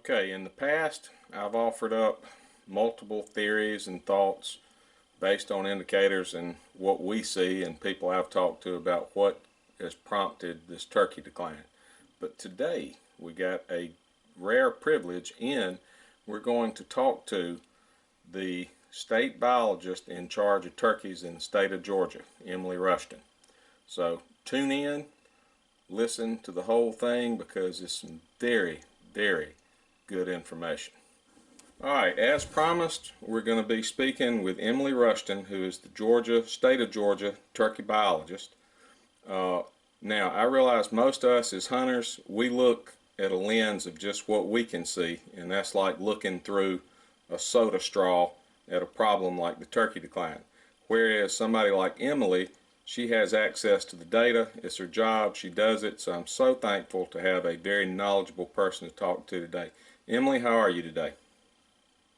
Okay, in the past, I've offered up multiple theories and thoughts based on indicators and what we see and people I've talked to about what has prompted this turkey decline. But today, we got a rare privilege in we're going to talk to the state biologist in charge of turkeys in the state of Georgia, Emily Rushton. So tune in, listen to the whole thing because it's some very, very good information. Alright, as promised, we're going to be speaking with Emily Rushton, who is the state of Georgia turkey biologist. Now, I realize most of us as hunters, we look at a lens of just what we can see, and that's like looking through a soda straw at a problem like the turkey decline. Whereas somebody like Emily, she has access to the data, it's her job, she does it, so I'm so thankful to have a very knowledgeable person to talk to today. Emily, how are you today?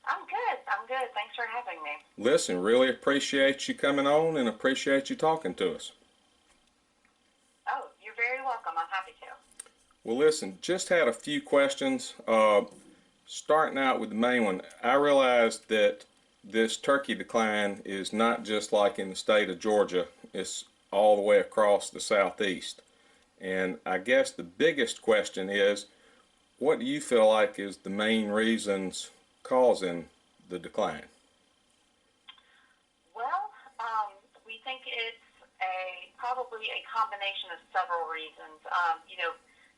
I'm good. I'm good. Thanks for having me. Listen, really appreciate you coming on and appreciate you talking to us. Oh, you're very welcome. I'm happy to. Well, listen, just had a few questions. Starting out with the main one, I realized that this turkey decline is not just like in the state of Georgia, it's all the way across the southeast. And I guess the biggest question is, what do you feel like is the main reasons causing the decline? Well, we think it's probably a combination of several reasons.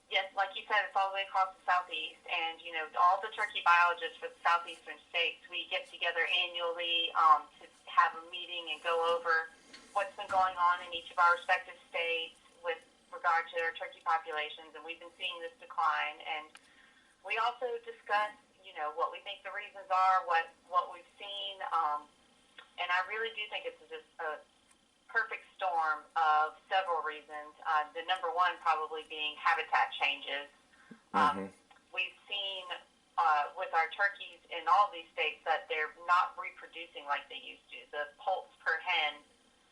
Yes, like you said, it's all the way across the southeast, and all the turkey biologists for the southeastern states, we get together annually to have a meeting and go over what's been going on in each of our respective states with regard to their turkey populations, and we've been seeing this decline. And we also discuss, what we think the reasons are, what we've seen, and I really do think it's just a perfect storm of several reasons. The number one probably being habitat changes. We've seen with our turkeys in all these states that they're not reproducing like they used to. The poults per hen,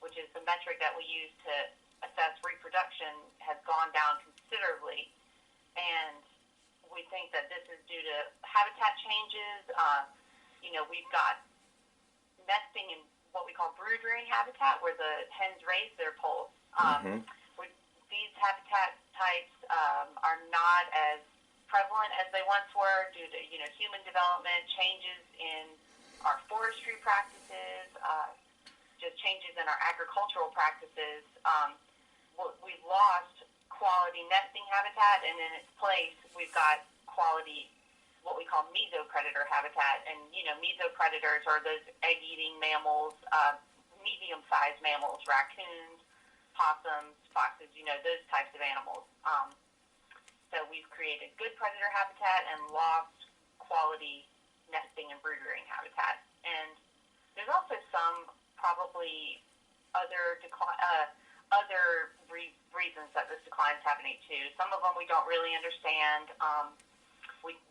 which is the metric that we use to assess reproduction, has gone down considerably, and we think that this is due to habitat changes. We've got nesting in what we call brood-rearing habitat, where the hens raise their poults. These habitat types are not as prevalent as they once were due to human development, changes in our forestry practices, just changes in our agricultural practices. We've lost quality nesting habitat, and in its place we've got quality what we call mesopredator habitat. And mesopredators are those egg-eating mammals, medium-sized mammals, raccoons, possums, foxes, those types of animals. So we've created good predator habitat and lost quality nesting and brood-rearing habitat. And there's also some probably other reasons that this decline is happening too. Some of them we don't really understand.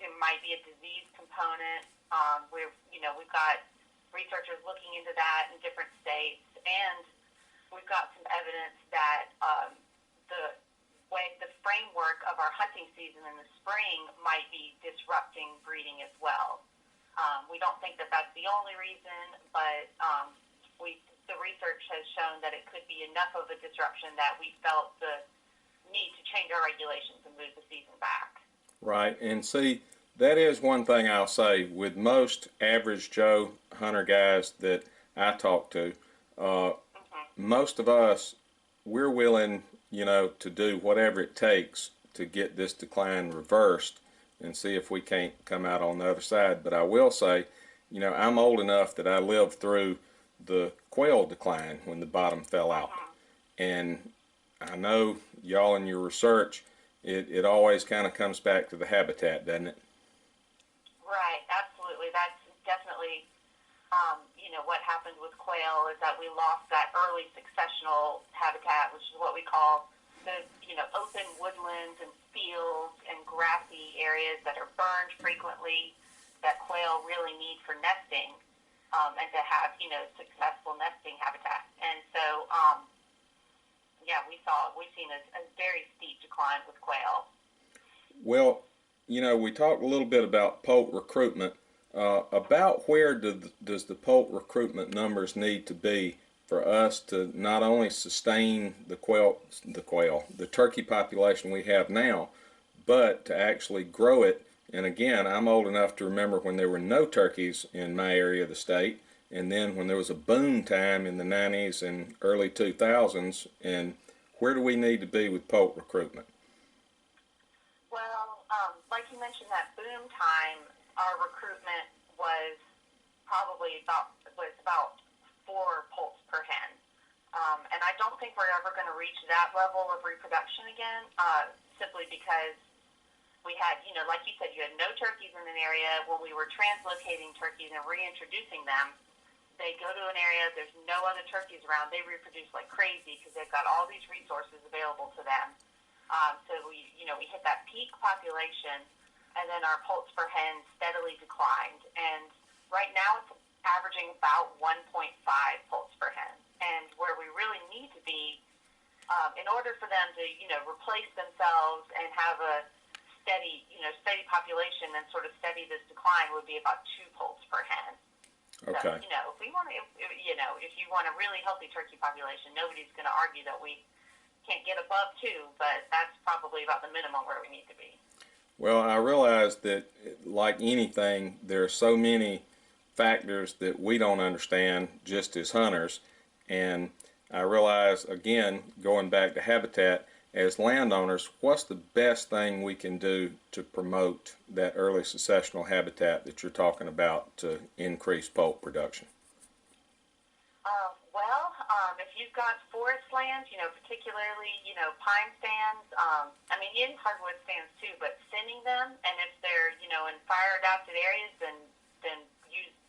It might be a disease component. We've got researchers looking into that in different states, and we've got some evidence that the framework of our hunting season in the spring might be disrupting breeding as well. We don't think that that's the only reason, but the research has shown that it could be enough of a disruption that we felt the need to change our regulations and move the season back. Right, and see, that is one thing I'll say with most average Joe hunter guys that I talk to. Most of us, we're willing, to do whatever it takes to get this decline reversed and see if we can't come out on the other side. But I will say, I'm old enough that I lived through the quail decline when the bottom fell out. And I know y'all in your research, it always kind of comes back to the habitat, doesn't it? Right, absolutely. That's definitely, what happened with quail is that we lost that early successional habitat, which is what we call the, open woodlands and fields and grassy areas that are burned frequently that quail really need for nesting, and to have, successful nesting habitat. And so, we've seen a very steep decline with quail. Well, we talked a little bit about poult recruitment. About where does the poult recruitment numbers need to be for us to not only sustain the turkey population we have now, but to actually grow it? And again, I'm old enough to remember when there were no turkeys in my area of the state, and then when there was a boom time in the 90s and early 2000s, and where do we need to be with poult recruitment? Well, like you mentioned, that boom time, our recruitment was about 4 poults per hen, and I don't think we're ever going to reach that level of reproduction again, simply because we had, like you said, you had no turkeys in an area. When we were translocating turkeys and reintroducing them, they go to an area, there's no other turkeys around, they reproduce like crazy because they've got all these resources available to them. So we hit that peak population, and then our poults per hen steadily declined. And right now it's averaging about 1.5 poults per hen. And where we really need to be, in order for them to, replace themselves and have a steady population and sort of steady this decline, would be about 2 poults per hen. Okay. So, if we want to, if you want a really healthy turkey population, nobody's going to argue that we can't get above 2, but that's probably about the minimum where we need to be. Well, I realize that, like anything, there are so many factors that we don't understand just as hunters, and I realize, again, going back to habitat, as landowners, what's the best thing we can do to promote that early successional habitat that you're talking about to increase poult production? If you've got forest lands, particularly, pine stands, in hardwood stands too, but thinning them, and if they're, in fire-adapted areas, then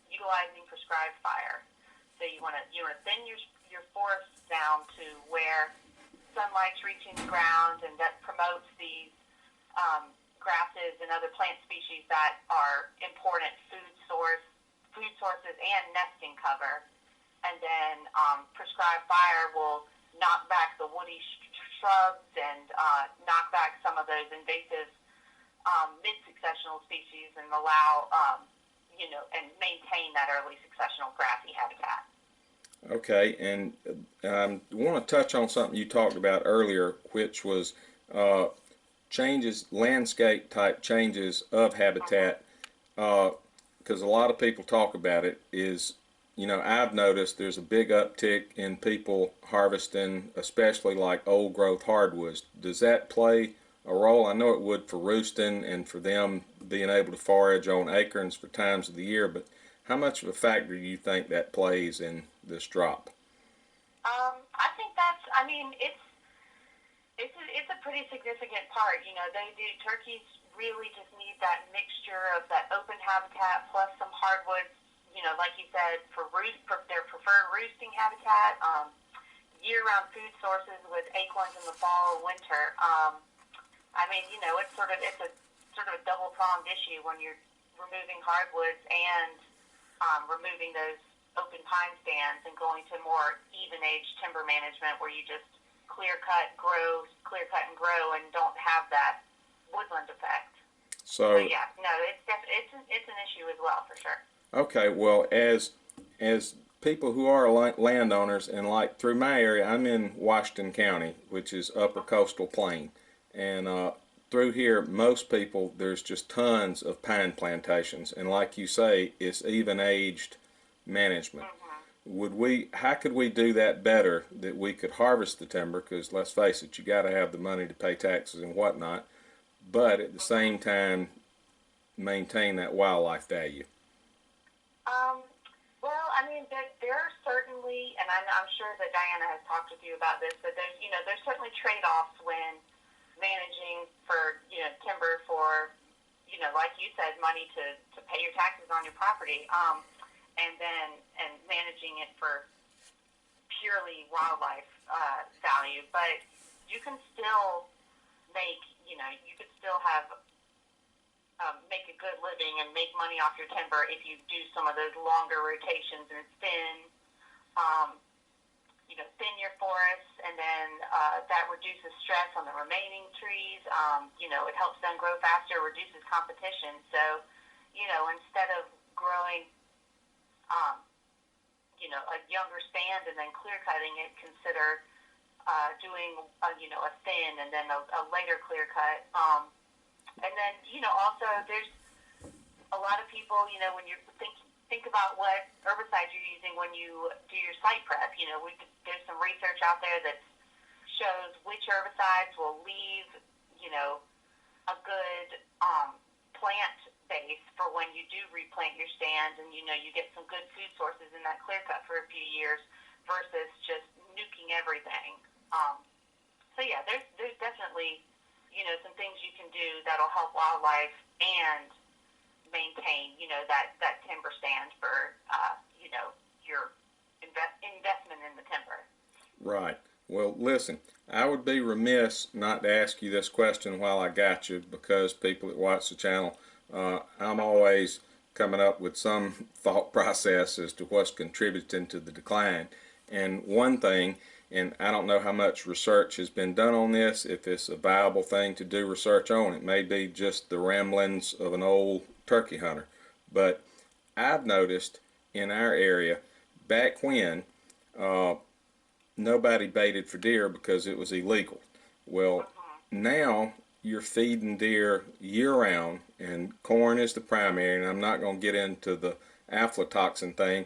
utilizing prescribed fire. So you want to thin your forests down to where sunlight's reaching the ground, and that promotes these grasses and other plant species that are important food sources and nesting cover. And then prescribed fire will knock back the woody shrubs and knock back some of those invasive mid-successional species and allow, and maintain that early successional grassy habitat. Okay, and I want to touch on something you talked about earlier, which was landscape type changes of habitat, because a lot of people talk about it, is I've noticed there's a big uptick in people harvesting, especially like old growth hardwoods. Does that play a role? I know it would for roosting and for them being able to forage on acorns for times of the year, but how much of a factor do you think that plays in this drop? I think it's a pretty significant part. Turkeys really just need that mixture of that open habitat plus some hardwoods, like you said, for their preferred roosting habitat, year-round food sources with acorns in the fall or winter. It's sort of a double-pronged issue when you're removing hardwoods and removing those open pine stands and going to more even-age timber management where you just clear cut and grow and don't have that woodland effect. So yeah, no, it's an issue as well for sure. Okay, well, as people who are landowners, and like through my area, I'm in Washington County, which is upper coastal plain, and through here, most people, there's just tons of pine plantations, and like you say, it's even aged management. How could we do that better, that we could harvest the timber, because let's face it, you got to have the money to pay taxes and whatnot, but at the same time maintain that wildlife value? There are certainly, and I'm sure that Diana has talked with you about this, but there's certainly trade-offs when managing for, timber for, like you said, money to pay your taxes on your property, and managing it for purely wildlife value. But you can still make, you could still have make a good living and make money off your timber if you do some of those longer rotations and thin. thin your forests, and then that reduces stress on the remaining trees. It helps them grow faster, reduces competition. So, instead of growing, a younger stand and then clear cutting it, consider doing, a thin and then a later clear cut. And then, also there's a lot of people, when you think about what herbicides you're using when you do your site prep. There's some research out there that shows which herbicides will leave, a good plant base for when you do replant your stands, and you get some good food sources in that clear cut for a few years versus just nuking everything. So yeah, there's definitely some things you can do that'll help wildlife and maintain that timber stand for your investment in the timber. Right. Well, listen, I would be remiss not to ask you this question while I got you, because people that watch the channel, I'm always coming up with some thought process as to what's contributing to the decline. And one thing, and I don't know how much research has been done on this, if it's a viable thing to do research on. It may be just the ramblings of an old turkey hunter. But I've noticed in our area, back when, nobody baited for deer because it was illegal. Well, now you're feeding deer year-round, and corn is the primary, and I'm not going to get into the aflatoxin thing.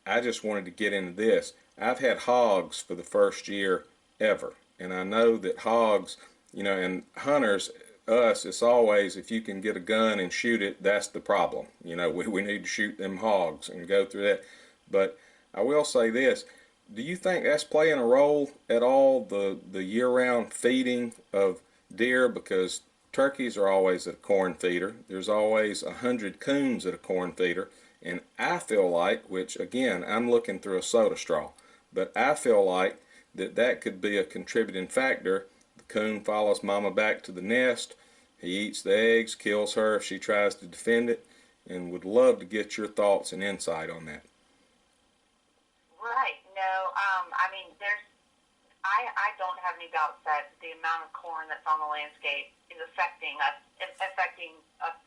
I just wanted to get into this. I've had hogs for the first year ever, and I know that hogs, and hunters, us, it's always, if you can get a gun and shoot it, that's the problem. We need to shoot them hogs and go through that. But I will say this, do you think that's playing a role at all, the year-round feeding of deer? Because turkeys are always at a corn feeder. There's always 100 coons at a corn feeder. And I feel like, which again, I'm looking through a soda straw, but I feel like that could be a contributing factor. The coon follows mama back to the nest. He eats the eggs, kills her if she tries to defend it, and would love to get your thoughts and insight on that. Right. No, I don't have any doubts that the amount of corn that's on the landscape is affecting us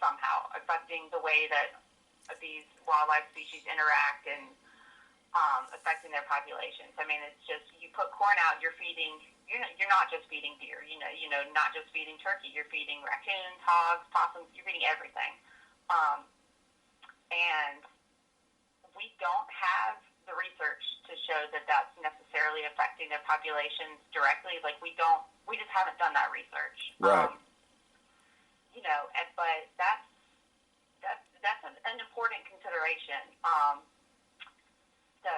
somehow, affecting the way that these wildlife species interact and affecting their populations. It's just, you put corn out, you're not just feeding deer, not just feeding turkey, you're feeding raccoons, hogs, possums, you're feeding everything. And we don't have the research to show that that's necessarily affecting their populations directly. We just haven't done that research. Right. But that's an important consideration. So,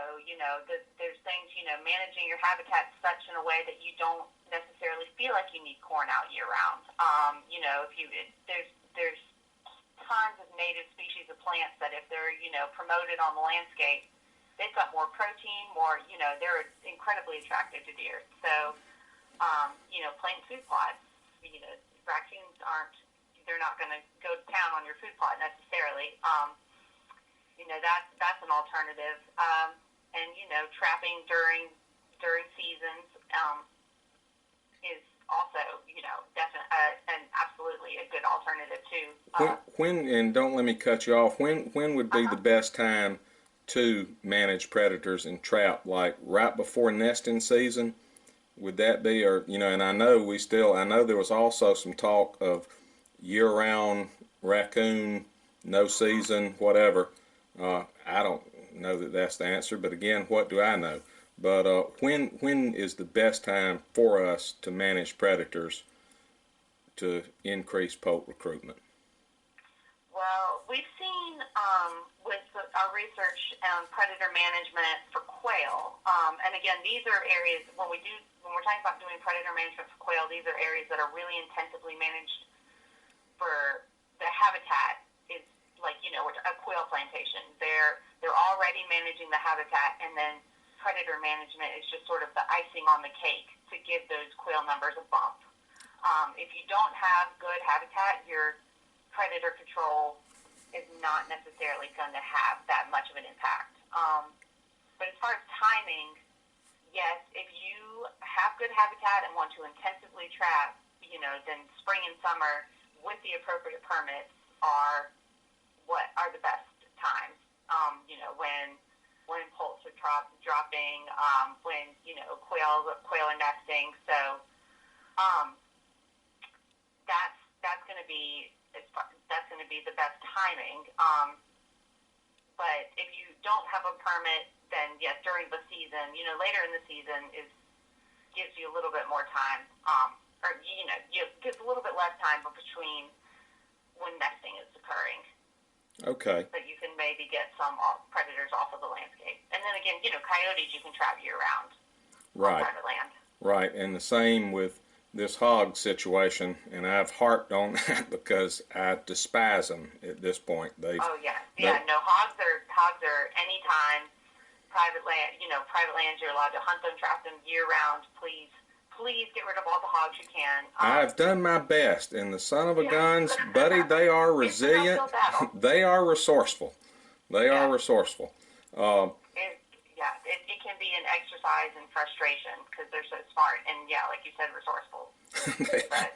there's things, managing your habitat such in a way that you don't necessarily feel like you need corn out year round. There's tons of native species of plants that if they're, promoted on the landscape, they've got more protein, they're incredibly attractive to deer. So, plant food plots, raccoons they're not going to go to town on your food plot necessarily. That's an alternative. And, trapping during seasons is also, and absolutely a good alternative too. When, and don't let me cut you off, when would be the best time to manage predators and trap? Like right before nesting season? Would that be, or, and I know there was also some talk of year-round raccoon, no season, whatever. I don't know that that's the answer, but again, what do I know? But when is the best time for us to manage predators to increase poult recruitment? Well, we've seen with our research on predator management for quail, and again, these are areas when we're talking about doing predator management for quail, these are areas that are really intensively managed for the habitat. Is like a quail plantation. They're already managing the habitat, and then predator management is just sort of the icing on the cake to give those quail numbers a bump. If you don't have good habitat, your predator control is not necessarily going to have that much of an impact. But as far as timing, yes, if you have good habitat and want to intensively trap, then spring and summer with the appropriate permits are what are the best times. When poults are dropping, when quail are nesting. So that's going to be the best timing. But if you don't have a permit, then yes, during the season, later in the season gives you a little bit more time, gives a little bit less time between when nesting is occurring. Okay. But you can maybe get some predators off of the landscape. And then again, coyotes you can trap year round Right. on private land. Right, and the same with this hog situation, and I've harped on that because I despise them at this point. Oh yeah, no, hogs are anytime private land. Private lands you're allowed to hunt them, trap them year round. Please get rid of all the hogs you can. I've done my best, and the son of a guns, buddy, they are resilient. They are resourceful. They are resourceful. It can be an exercise in frustration because they're so smart and, like you said, resourceful.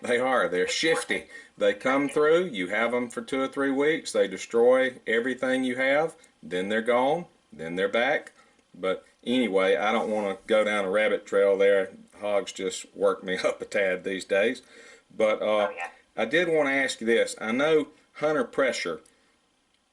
They are. They're shifty. They come through. You have them for 2 or 3 weeks. They destroy everything you have. Then they're gone. Then they're back. But anyway, I don't want to go down a rabbit trail there. Hogs just work me up a tad these days. But I did want to ask you this. I know hunter pressure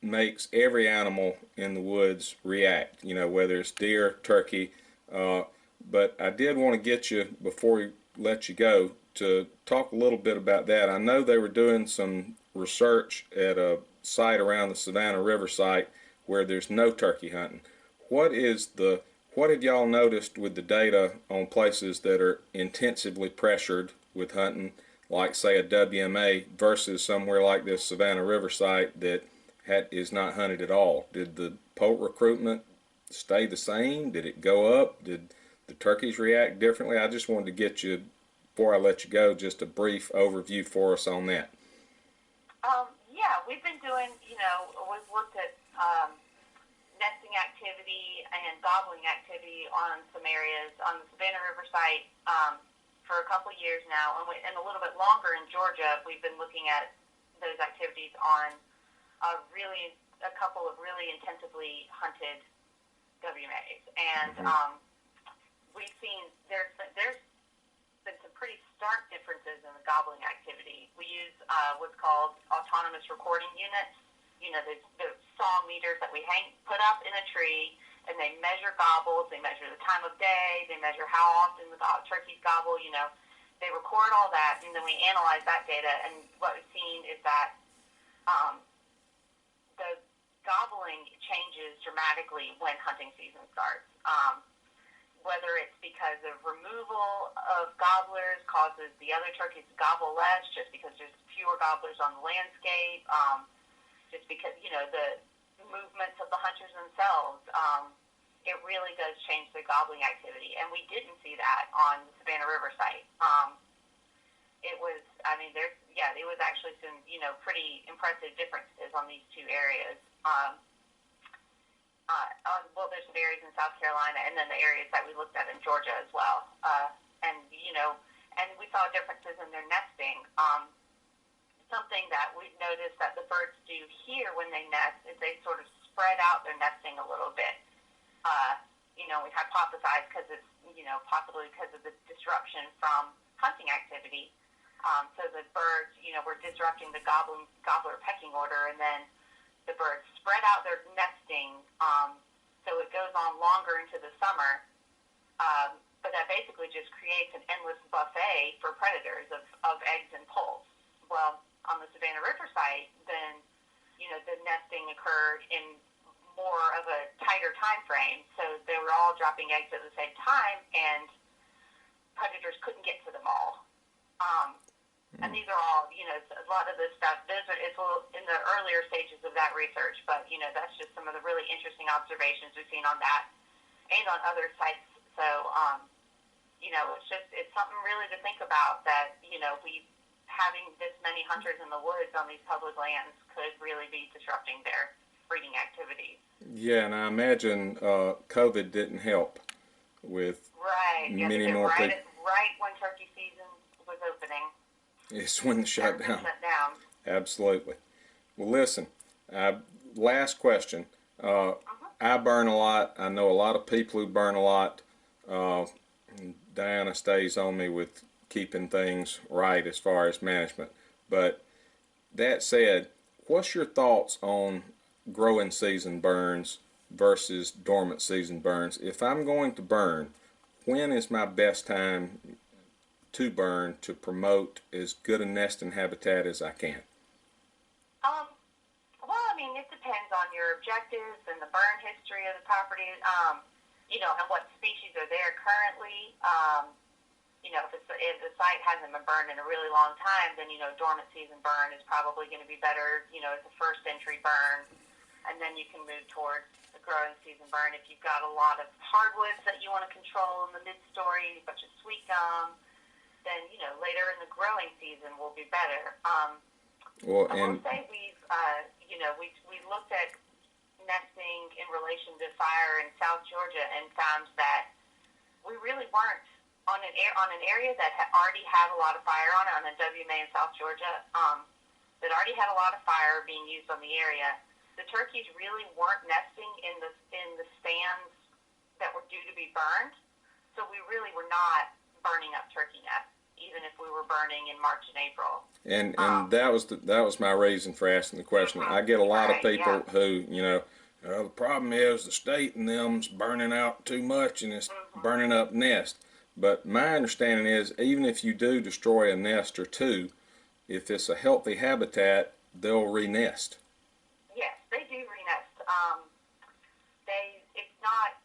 makes every animal in the woods react, whether it's deer, turkey. But I did want to get you, before we let you go, to talk a little bit about that. I know they were doing some research at a site around the Savannah River site where there's no turkey hunting. What have y'all noticed with the data on places that are intensively pressured with hunting, like say a WMA, versus somewhere like this Savannah River site that is not hunted at all? Did the poult recruitment stay the same? Did it go up? Did the turkeys react differently? I just wanted to get you, before I let you go, just a brief overview for us on that. We've been doing, we've looked at nesting activity and gobbling activity on some areas on the Savannah River site for a couple years now, and a little bit longer in Georgia. We've been looking at those activities on a couple of really intensively hunted WMAs, and we've seen there's been some pretty stark differences in the gobbling activity. We use what's called autonomous recording units. The song meters that we put up in a tree, and they measure gobbles. They measure the time of day. They measure how often the turkeys gobble. They record all that, and then we analyze that data. And what we've seen is that the gobbling changes dramatically when hunting season starts. Whether it's because of removal of gobblers causes the other turkeys to gobble less, just because there's fewer gobblers on the landscape, just because, the movements of the hunters themselves, it really does change the gobbling activity. And we didn't see that on the Savannah River site. It was actually some, pretty impressive differences on these two areas. There's some areas in South Carolina, and then the areas that we looked at in Georgia as well. And we saw differences in their nesting. Something that we've noticed that the birds do here when they nest is they sort of spread out their nesting a little bit. We hypothesize because it's, possibly because of the disruption from hunting activity. So the birds, were disrupting the gobbler pecking order, and then the birds spread out their nesting, so it goes on longer into the summer. But that basically just creates an endless buffet for predators of eggs and poults. Well, on the Savannah River site, then, the nesting occurred in more of a tighter time frame, so they were all dropping eggs at the same time, and predators couldn't get to them all. And these are all, a lot of this stuff, it's in the earlier stages of that research, but, that's just some of the really interesting observations we've seen on that and on other sites. So, it's something really to think about that, having this many hunters in the woods on these public lands could really be disrupting their breeding activities. Yeah, and I imagine COVID didn't help. with Right. You have to many get more people. right when turkey season was opening. It's when the shutdown. Shut down. Absolutely. Well, listen. Last question. I burn a lot. I know a lot of people who burn a lot. Uh, Diana stays on me with keeping things right as far as management. But that said, what's your thoughts on growing season burns versus dormant season burns? If I'm going to burn, when is my best time to burn to promote as good a nesting habitat as I can? Well, I mean, it depends on your objectives and the burn history of the property, and what species are there currently. If the site hasn't been burned in a really long time, then, dormant season burn is probably going to be better, as a first entry burn. And then you can move towards the growing season burn. If you've got a lot of hardwoods that you want to control in the mid-story, a bunch of sweet gum, then, later in the growing season will be better. Well, I will say we looked at nesting in relation to fire in South Georgia and found that we really weren't on an area that already had a lot of fire on a WMA in South Georgia, that already had a lot of fire being used on the area. The turkeys really weren't nesting in the stands that were due to be burned, so we really were not burning up turkey nests, even if we were burning in March and April. And that was my reason for asking the question. I get a lot of people who, the problem is the state and them's burning out too much and it's burning up nest. But my understanding is, even if you do destroy a nest or two, if it's a healthy habitat, they'll re-nest. Yes, they do re-nest. It's not,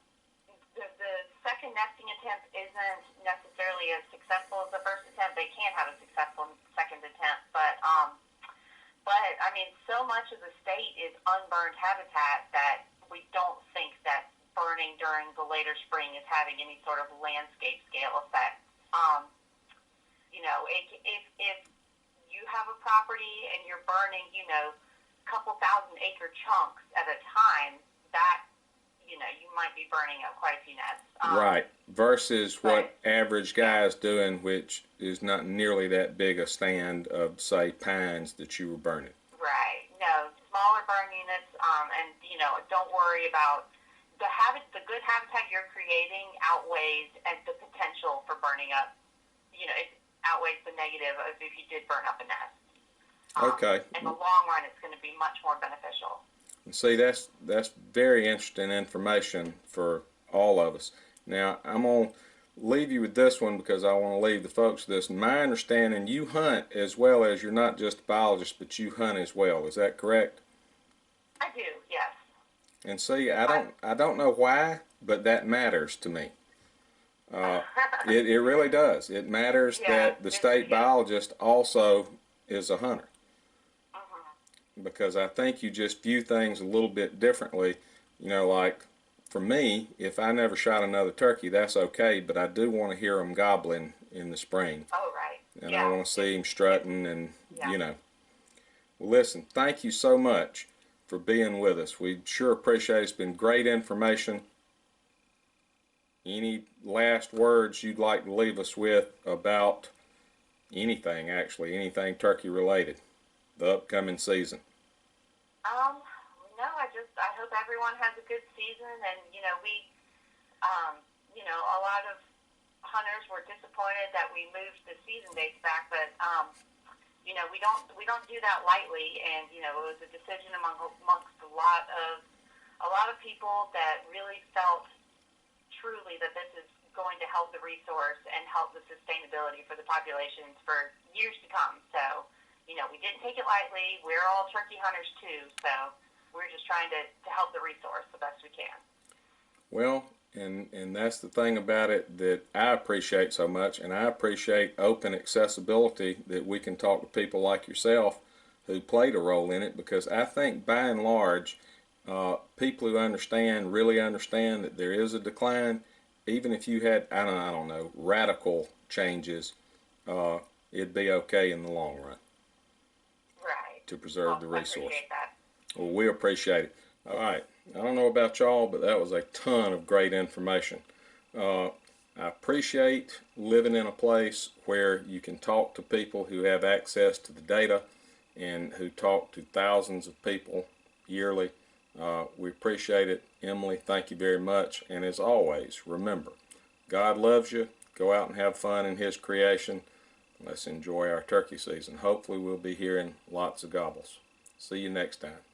the second nesting attempt isn't necessarily as successful as the first attempt. They can have a successful second attempt, but I mean, so much of the state is unburned habitat that we don't think that burning during the later spring is having any sort of landscape scale effect. If you have a property and you're burning, a couple thousand acre chunks at a time, that, you might be burning up quite a few nests. Right. Versus what average guy is doing, which is not nearly that big a stand of, say, pines that you were burning. Right. No, smaller burn units, and, don't worry about the good habitat you're creating outweighs the potential for burning up. It outweighs the negative of if you did burn up a nest. Okay. In the long run, it's going to be much more beneficial. And see, that's very interesting information for all of us. Now, I'm going to leave you with this one because I want to leave the folks with this. In my understanding, you hunt as well as you're not just a biologist, but you hunt as well. Is that correct? I do, yes. And see, I don't know why, but that matters to me. It really does. It matters that the state biologist also is a hunter. Because I think you just view things a little bit differently. Like for me, if I never shot another turkey, that's okay, but I do want to hear them gobbling in the spring. Oh, right. And I want to see them strutting and, Well, listen, thank you so much for being with us. We sure appreciate it. It's been great information. Any last words you'd like to leave us with about anything, actually, anything turkey related, the upcoming season? No, I hope everyone has a good season, and, a lot of hunters were disappointed that we moved the season dates back, but, we don't do that lightly, and, it was a decision amongst a lot of people that really felt truly that this is going to help the resource and help the sustainability for the populations for years to come. So, we didn't take it lightly. We're all turkey hunters too, so we're just trying to help the resource the best we can. Well, and that's the thing about it that I appreciate so much, and I appreciate open accessibility that we can talk to people like yourself who played a role in it, because I think by and large, people who really understand that there is a decline, even if you had, I don't know, radical changes, it'd be okay in the long run. Right. To preserve the resource. I appreciate that. Well, we appreciate it. All right. I don't know about y'all, but that was a ton of great information. I appreciate living in a place where you can talk to people who have access to the data and who talk to thousands of people yearly. We appreciate it. Emily, thank you very much. And as always, remember, God loves you. Go out and have fun in His creation. Let's enjoy our turkey season. Hopefully we'll be hearing lots of gobbles. See you next time.